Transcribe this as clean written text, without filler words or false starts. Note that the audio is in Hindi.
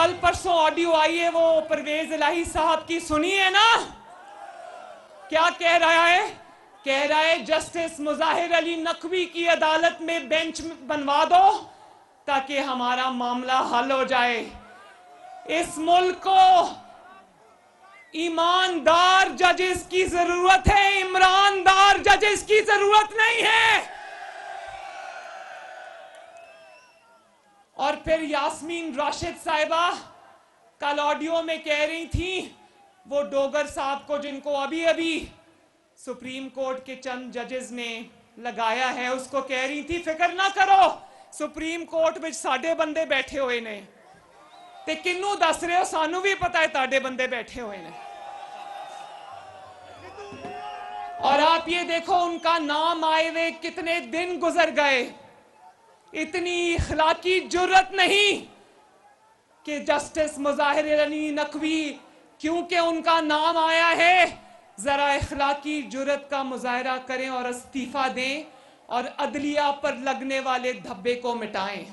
कल परसों ऑडियो आई है वो परवेज इलाही साहब की, सुनी है ना? क्या कह रहा है? कह रहा है जस्टिस मुजाहिर अली नकवी की अदालत में बेंच बनवा दो ताकि हमारा मामला हल हो जाए। इस मुल्क को ईमानदार जजेस की जरूरत है, इमरानदार जजेस की जरूरत नहीं है। और फिर यास्मीन राशिद साहिबा कल ऑडियो में कह रही थी वो डोगर साहब को, जिनको अभी अभी सुप्रीम कोर्ट के चंद जजेस ने लगाया है, उसको कह रही थी फिक्र ना करो, सुप्रीम कोर्ट में साडे बंदे बैठे हुए ने। ते किन्नू दस रहे हो? सानू भी पता है ताडे बंदे बैठे हुए ने। और आप ये देखो उनका नाम आए हुए कितने दिन गुजर गए, इतनी इखलाकी जुर्रत नहीं कि जस्टिस मुजाहिर अली नकवी, क्योंकि उनका नाम आया है, जरा इखलाकी जुर्रत का मुजाहरा करें और इस्तीफा दें और अदलिया पर लगने वाले धब्बे को मिटाएं।